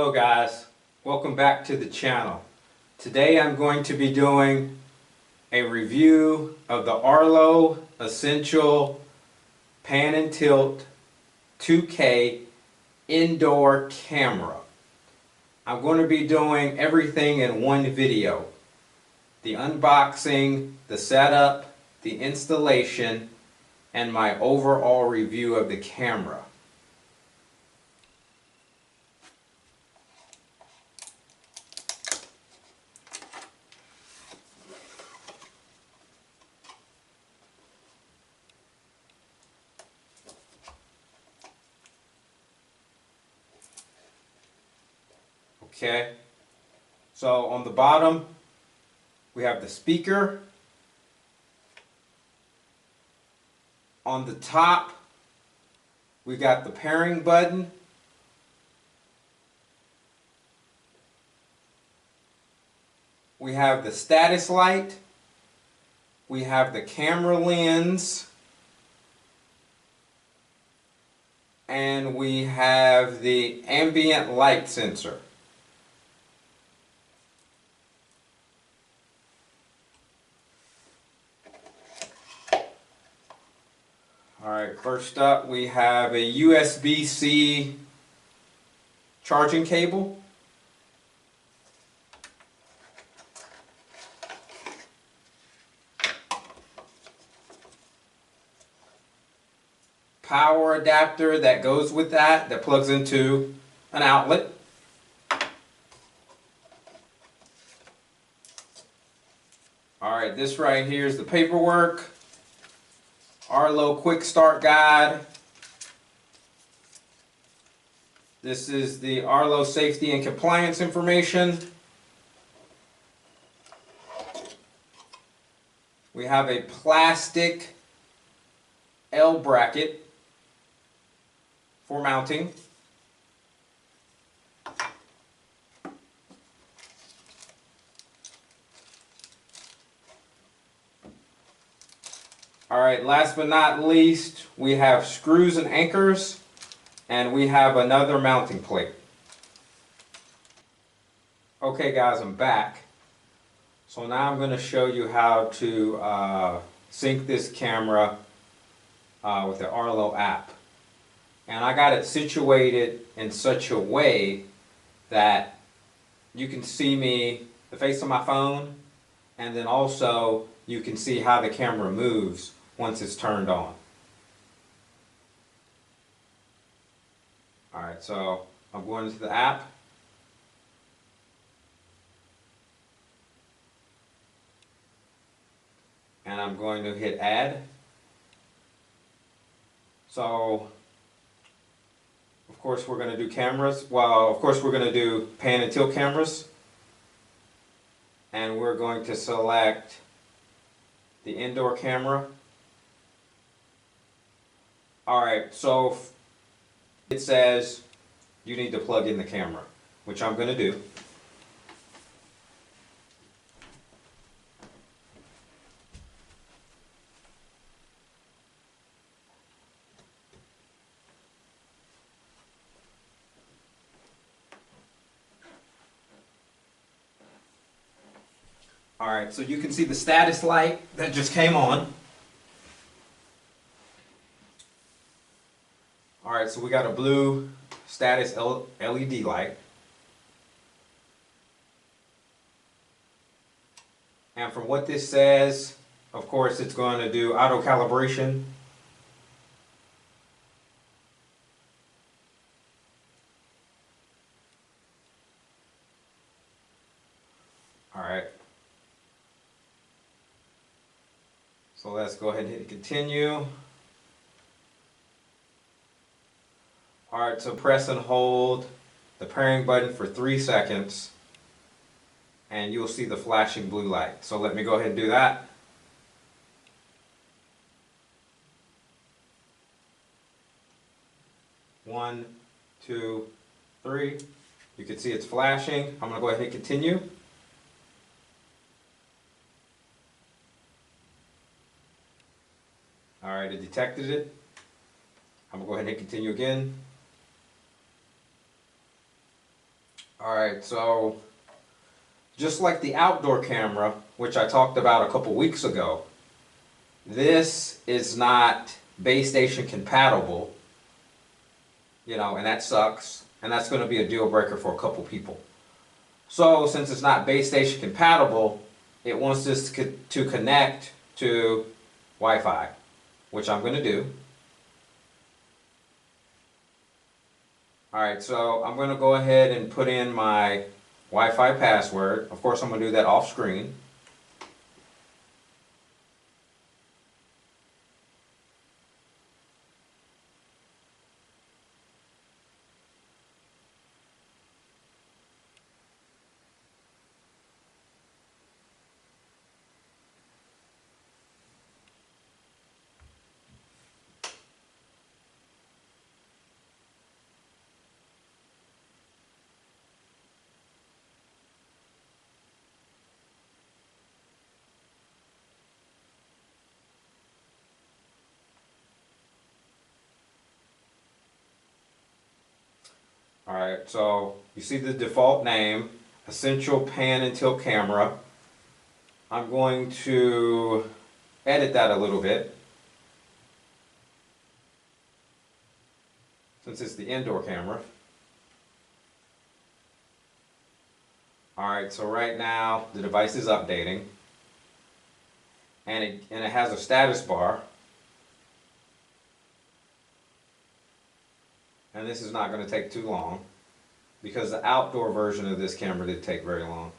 Hello guys, welcome back to the channel. Today I'm going to be doing a review of the Arlo Essential Pan and Tilt 2K indoor camera. I'm going to be doing everything in one video. The unboxing, the setup, the installation, and my overall review of the camera. Okay, so on the bottom we have the speaker. On the top we got the pairing button. We have the status light. We have the camera lens. And we have the ambient light sensor. Alright, first up we have a USB-C charging cable. Power adapter that goes with that plugs into an outlet. Alright, this right here is the paperwork. Arlo quick start guide. This is the Arlo safety and compliance information. We have a plastic L bracket for mounting. Alright, last but not least, we have screws and anchors, and we have another mounting plate. Okay guys, I'm back. So now I'm going to show you how to sync this camera with the Arlo app. And I got it situated in such a way that you can see me, the face of my phone, and then also you can see how the camera moves once it's turned on. Alright, so I'm going into the app. And I'm going to hit add. So, of course we're going to do cameras. Well, of course we're going to do pan and tilt cameras. And we're going to select the indoor camera. Alright, so it says you need to plug in the camera, which I'm going to do. Alright, so you can see the status light that just came on. Alright, so we got a blue status LED light. And from what this says, of course it's going to do auto calibration. Alright. So let's go ahead and hit continue. Alright, so press and hold the pairing button for 3 seconds and you'll see the flashing blue light. So let me go ahead and do that. One, two, three. You can see it's flashing. I'm going to go ahead and hit continue. Alright, it detected it. I'm going to go ahead and hit continue again. Alright, so just like the outdoor camera, which I talked about a couple weeks ago, this is not base station compatible, and that sucks, and that's going to be a deal breaker for a couple people. So since it's not base station compatible, it wants this to connect to Wi-Fi, which I'm going to do. Alright, so I'm going to go ahead and put in my Wi-Fi password. Of course, I'm going to do that off screen. Alright, so you see the default name, Essential Pan and Tilt Camera. I'm going to edit that a little bit, since it's the indoor camera. Alright, so right now the device is updating, and it has a status bar. And this is not going to take too long, because the outdoor version of this camera did take very long.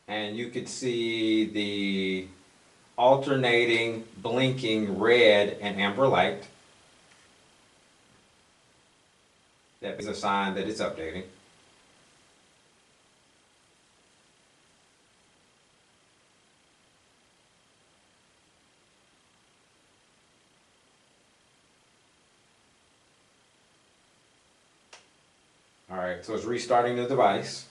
And you could see the alternating blinking red and amber light. That is a sign that it's updating. Alright, so it's restarting the device.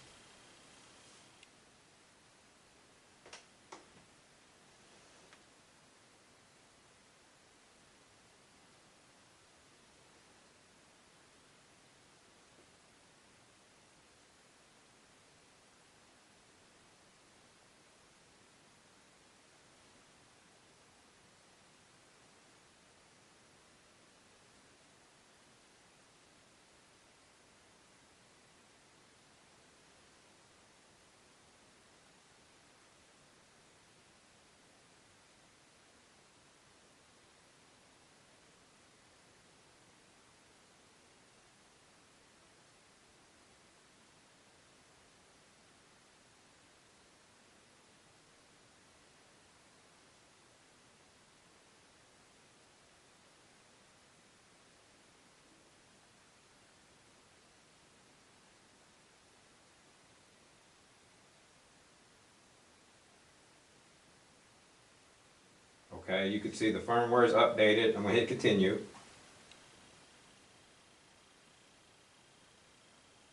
Okay, you can see the firmware is updated. I'm going to hit continue.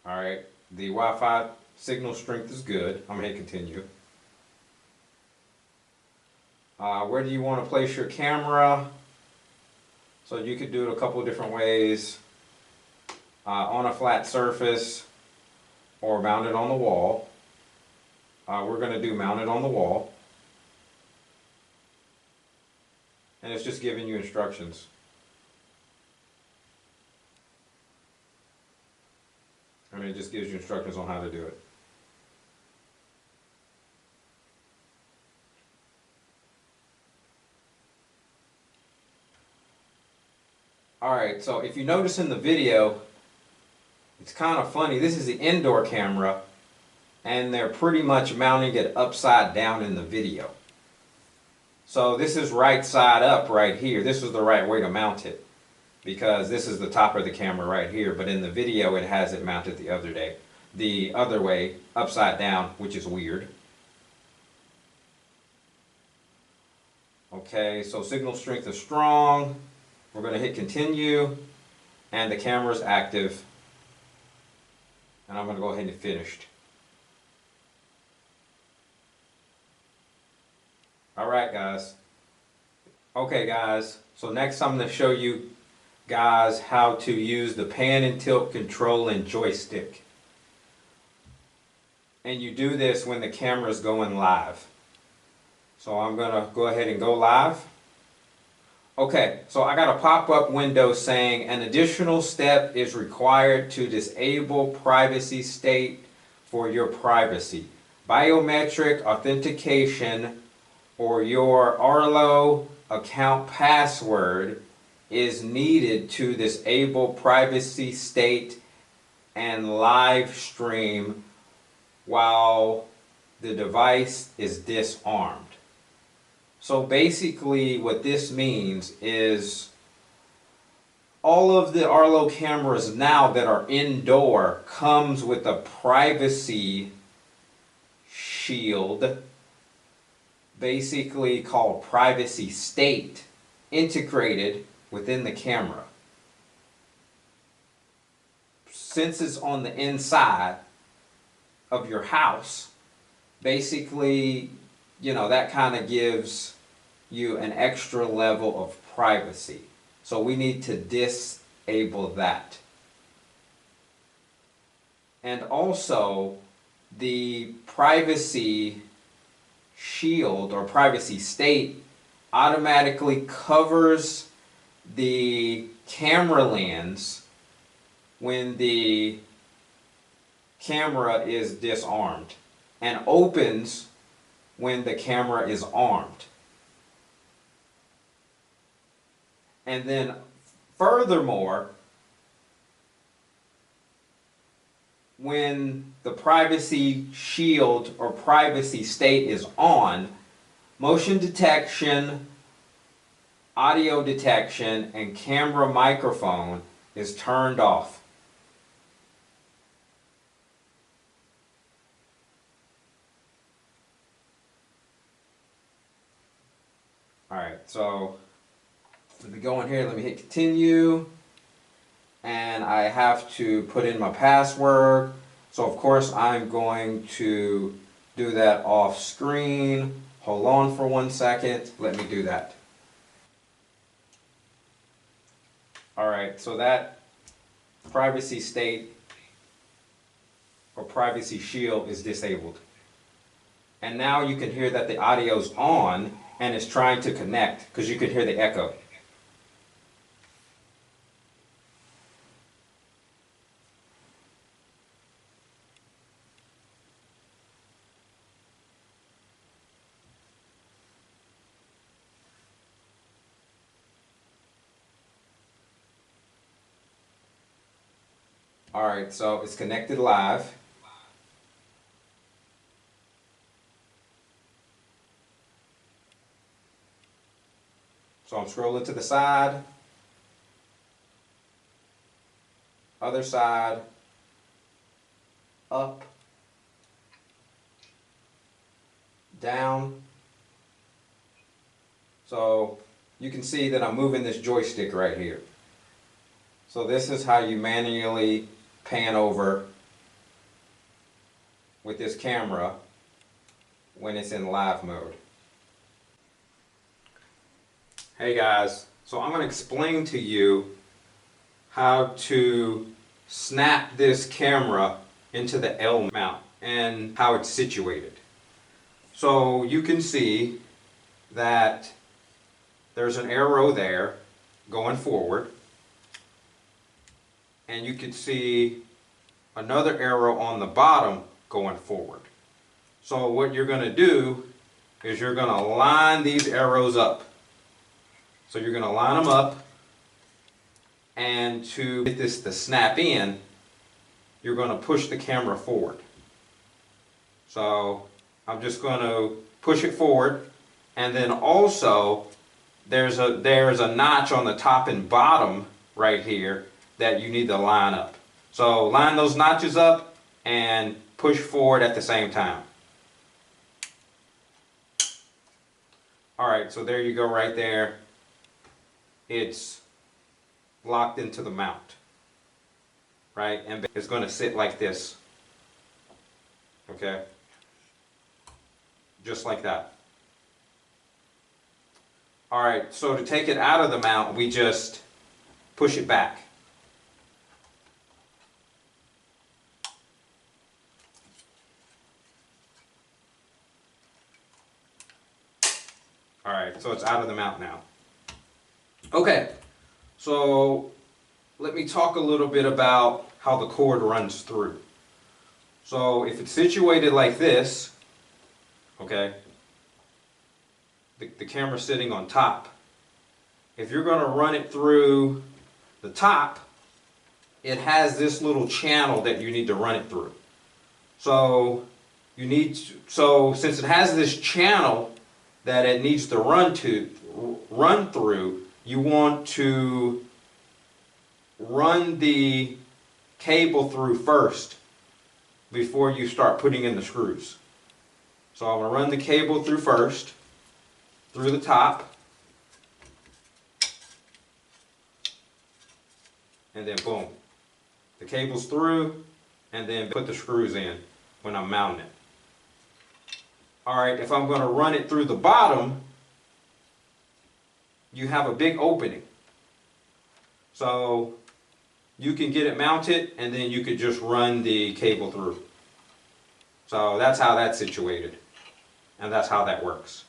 Alright, the Wi-Fi signal strength is good. I'm going to hit continue. Where do you want to place your camera? So you could do it a couple of different ways. On a flat surface or mounted on the wall. We're going to do mounted on the wall. And it's just giving you instructions. It just gives you instructions on how to do it. Alright, so if you notice in the video, it's kind of funny. This is the indoor camera, and they're pretty much mounting it upside down in the video. So this is right side up right here. This is the right way to mount it, because this is the top of the camera right here, but in the video it has it mounted the other way, upside down, which is weird. Okay, so signal strength is strong. We're going to hit continue, and the camera is active, and I'm going to go ahead and finish. Alright guys. Okay guys, so next I'm going to show you guys how to use the pan and tilt control and joystick. And you do this when the camera is going live. So I'm gonna go ahead and go live. Okay, so I got a pop-up window saying an additional step is required to disable privacy state for your privacy. Biometric authentication or your Arlo account password is needed to disable privacy state and live stream while the device is disarmed. So basically what this means is all of the Arlo cameras now that are indoor comes with a privacy shield, basically called privacy state, integrated within the camera. Since it's on the inside of your house, basically, that kind of gives you an extra level of privacy. So we need to disable that. And also, the privacy shield or privacy state automatically covers the camera lens when the camera is disarmed and opens when the camera is armed. And then furthermore, when the privacy shield or privacy state is on, motion detection, audio detection, and camera microphone is turned off. Alright, so let me go in here, let me hit continue, and I have to put in my password. So of course I'm going to do that off screen. Hold on for 1 second, let me do that. Alright, so that privacy state or privacy shield is disabled. And now you can hear that the audio's on and it's trying to connect because you could hear the echo. Alright, so it's connected live. So I'm scrolling to the side, other side, up, down. So you can see that I'm moving this joystick right here. So this is how you manually pan over with this camera when it's in live mode. Hey guys, so I'm going to explain to you how to snap this camera into the L mount and how it's situated. So you can see that there's an arrow there going forward, and you can see another arrow on the bottom going forward. So what you're going to do is you're going to line these arrows up. So you're going to line them up, and to get this to snap in, you're going to push the camera forward. So I'm just going to push it forward, and then also there's a notch on the top and bottom right here that you need to line up. So line those notches up and push forward at the same time. Alright, so there you go right there. It's locked into the mount, right? And it's going to sit like this, okay? Just like that. Alright, so to take it out of the mount, we just push it back. Alright, so it's out of the mount now. Okay, so let me talk a little bit about how the cord runs through. So if it's situated like this, okay, the camera's sitting on top. If you're going to run it through the top, it has this little channel that you need to run it through. So since it has this channel that it needs to run through, you want to run the cable through first before you start putting in the screws. So I'm going to run the cable through first, through the top, and then boom. The cable's through, and then put the screws in when I'm mounting it. Alright, if I'm going to run it through the bottom, you have a big opening. So you can get it mounted, and then you could just run the cable through. So that's how that's situated, and that's how that works.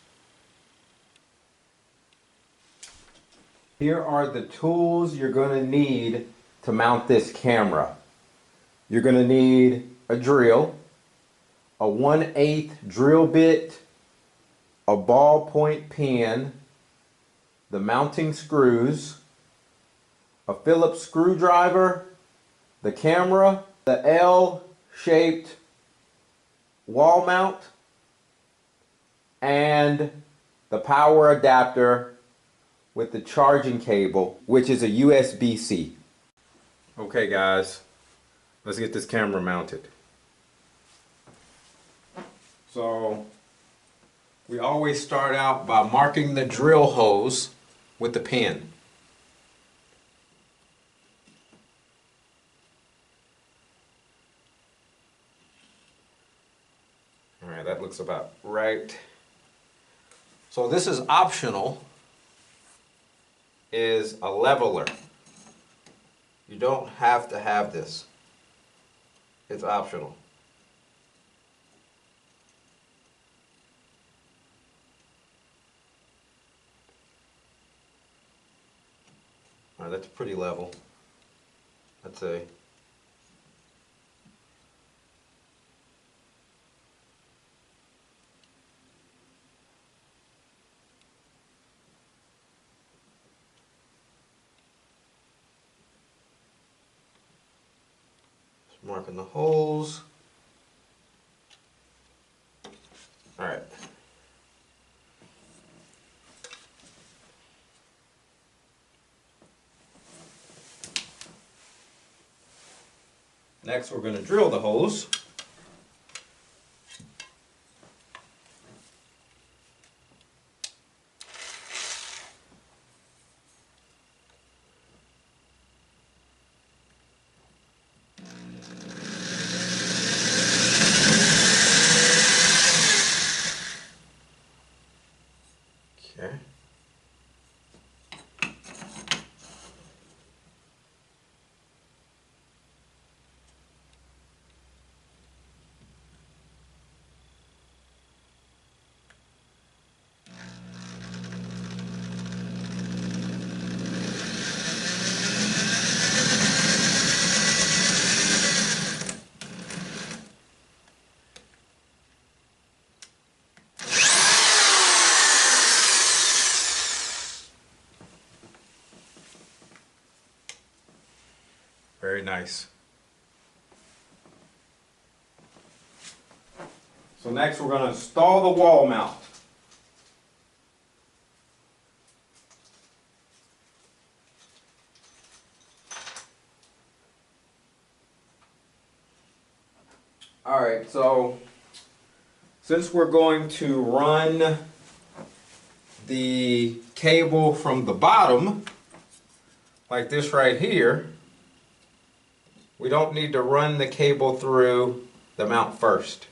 Here are the tools you're going to need to mount this camera. You're going to need a drill, a 1/8 drill bit, a ballpoint pen, the mounting screws, a Phillips screwdriver, the camera, the L-shaped wall mount, and the power adapter with the charging cable, which is a USB-C. Okay guys, let's get this camera mounted. So we always start out by marking the drill holes with the pen. Alright, that looks about right. So this is optional, is a leveler. You don't have to have this. It's optional. Alright, that's pretty level, I'd say. Marking the holes. All right. Next, we're going to drill the holes. Okay. Very nice. So next we're going to install the wall mount. Alright, so since we're going to run the cable from the bottom, like this right here, we don't need to run the cable through the mount first.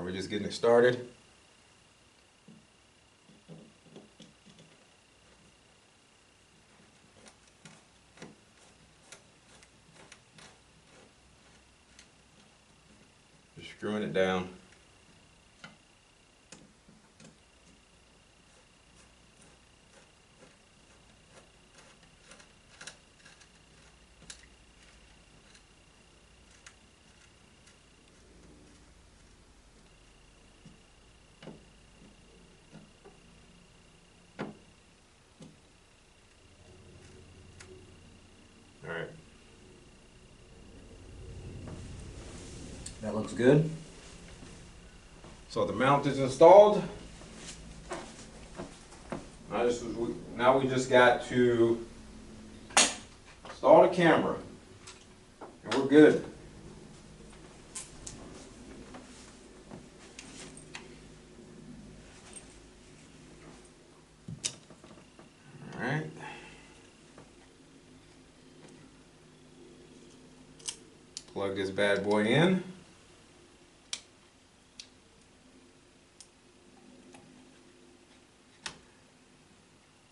we're just getting it started. Just screwing it down. All right. That looks good. So the mount is installed. Now we just got to install the camera, and we're good. All right. Plug this bad boy in.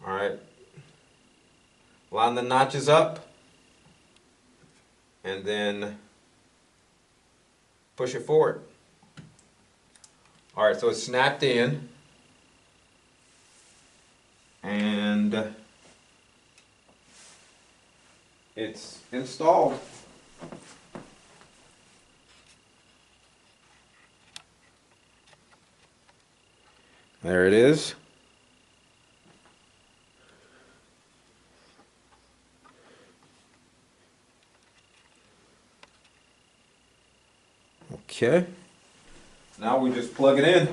All right. Line the notches up and then push it forward. All right, so it's snapped in and it's installed. There it is. Okay. Now we just plug it in.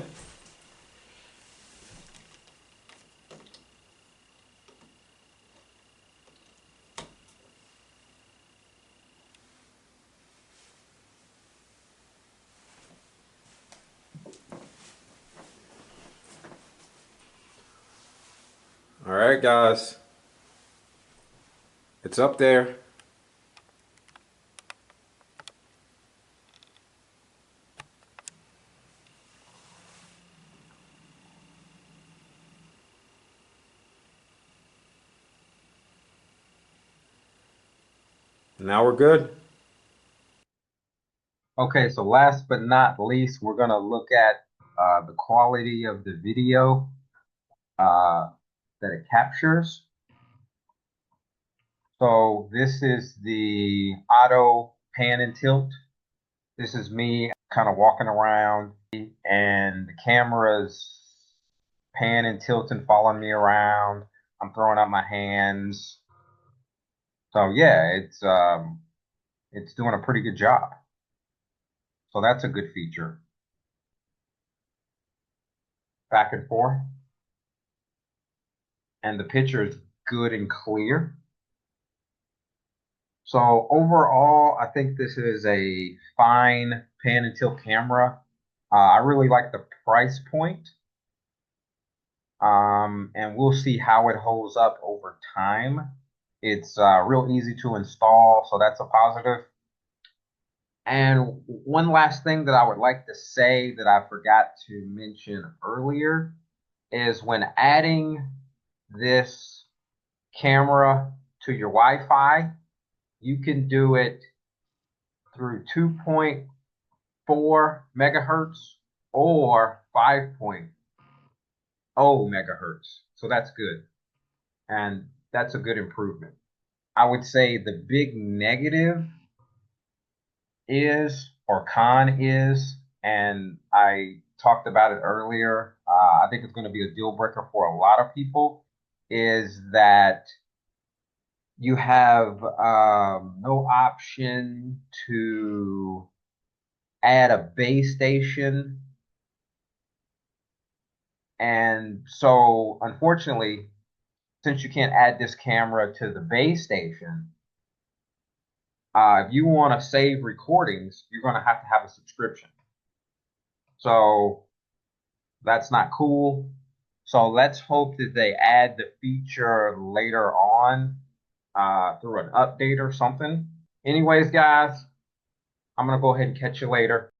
All right, guys. It's up there. Now we're good. Okay, so last but not least, we're gonna look at the quality of the video that it captures. So this is the auto pan and tilt. This is me kind of walking around and the camera's pan and tilting, following me around. I'm throwing up my hands. So yeah, it's doing a pretty good job. So that's a good feature. Back and forth. And the picture is good and clear. So overall, I think this is a fine pan and tilt camera. I really like the price point. And we'll see how it holds up over time. It's real easy to install, so that's a positive. And one last thing that I would like to say that I forgot to mention earlier is when adding this camera to your Wi-Fi, you can do it through 2.4 megahertz or 5.0 megahertz. So that's good. And that's a good improvement. I would say the big negative is, or con is, and I talked about it earlier, I think it's going to be a deal breaker for a lot of people, is that you have no option to add a base station. And so, unfortunately, since you can't add this camera to the base station, if you want to save recordings, you're going to have a subscription. So that's not cool. So let's hope that they add the feature later on through an update or something. Anyways, guys, I'm going to go ahead and catch you later.